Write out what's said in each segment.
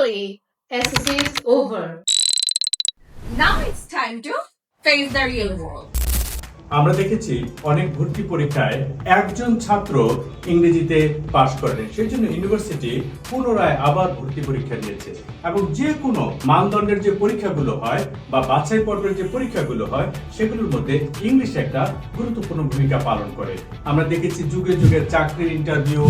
Finally, SSC is over. Now it's time to face the real world. আমরা দেখেছি অনেক ভর্তি পরীক্ষায় একজন ছাত্র ইংরেজিতে পাশ করেন, সেই জন্য ইউনিভার্সিটি পুনরায় আবার ভর্তি পরীক্ষা নিয়েছে এবং যে কোনো মানদণ্ডের যে পরীক্ষাগুলো হয় বা বাছাই পর্বের যে পরীক্ষাগুলো হয় সেগুলোর মধ্যে ইংলিশ একটা গুরুত্বপূর্ণ ভূমিকা পালন করে। আমরা দেখেছি যুগে যুগে চাকরির ইন্টারভিউ,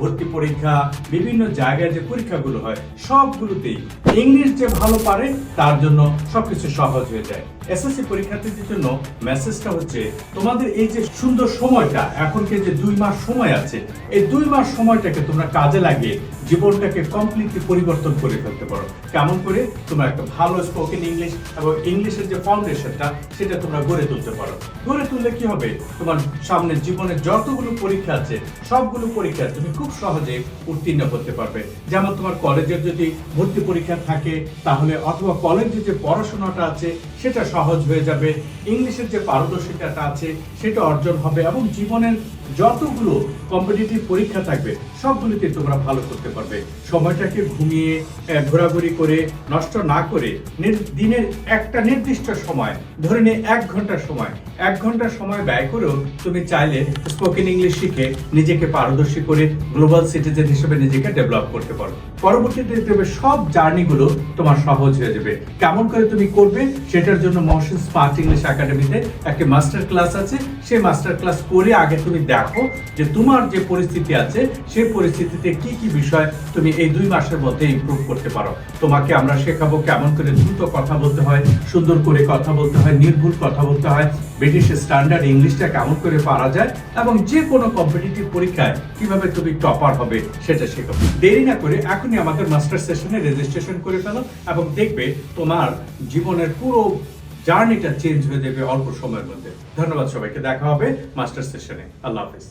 ভর্তি পরীক্ষা, বিভিন্ন জায়গায় যে পরীক্ষাগুলো হয় সবগুলোতেই ইংলিশ যে ভালো পারে তার জন্য সবকিছু সহজ হয়ে যায়। এসএসসি পরীক্ষার্থীদের জন্য মেসেজটা হচ্ছে, তোমাদের এই যে সুন্দর সময়টা, এখনকে যে 2 মাস সময় আছে, এই 2 মাস সময়টাকে তোমরা কাজে লাগিয়ে জীবনটাকে কমপ্লিটলি পরিবর্তন করে ফেলতে পারো। কেমন করে? তোমরা একটা ভালো স্পোকেন ইংলিশ এবং ইংলিশের যে ফাউন্ডেশনটা সেটা তোমরা গড়ে তুলতে পারো। গড়ে তুললে কি হবে? তোমার সামনে জীবনে যতগুলো পরীক্ষা আছে সবগুলো পরীক্ষা তুমি খুব সহজে উত্তীর্ণ করতে পারবে। যেমন তোমার কলেজের যদি ভর্তি পরীক্ষা থাকে তাহলে, অথবা কলেজে যে পড়াশোনাটা আছে সেটা সহজ হয়ে যাবে, ইংলিশের যে পারদর্শিতাটা আছে সেটা অর্জন হবে এবং জীবনের যতগুলো কম্পিটিটিভ পরীক্ষা থাকবে সবগুলিতে তোমরা ভালো করতে পারবে। সময়টাকে ঘুমিয়ে ঘোরাঘুরি করে নষ্ট না করে দিনের একটা নির্দিষ্ট সময়, ধরে নিয়ে 1 ঘন্টার সময়, 1 ঘন্টার সময় ব্যয় করেও তুমি চাইলে স্পোকেন ইংলিশ শিখে নিজেকে পারদর্শী করে গ্লোবাল সিটিজেন হিসেবে নিজেকে ডেভেলপ করতে পারো। পরবর্তীতে দেখবে সব জার্নিগুলো তোমার সহজ হয়ে যাবে। কেমন করে তুমি করবে সেটার জন্য মহসিন স্মার্ট ইংলিশ একাডেমিতে একটা মাস্টার ক্লাস আছে। সেই মাস্টার ক্লাস করে আগে তুমি দেখো যে তোমার যে পরিস্থিতি আছে সেই পরিস্থিতিতে কি কি বিষয় তুমি এই 2 মাসের মধ্যে ইমপ্রুভ করতে পারো। তোমাকে আমরা শেখাবো কেমন করে দ্রুত কথা বলতে হয়, সুন্দর করে কথা বলতে হয়, নির্ভুল কথা বলতে হয়, ব্রিটিশ স্ট্যান্ডার্ড ইংলিশটা কেমন করে পারা যায় এবং যে কোনো কম্পিটিটিভ পরীক্ষায় কিভাবে তুমি টপার হবে সেটা শেখাবো। দেরি না করে এখনই আমাদের মাস্টার সেশনে রেজিস্ট্রেশন করে ফেলো এবং দেখবে তোমার জীবনের পুরো জার্নিটা চেঞ্জ হয়ে যাবে অল্প সময়ের মধ্যে। ধন্যবাদ সবাইকে, দেখা হবে মাস্টার সেশনে। আল্লাহ হাফেজ।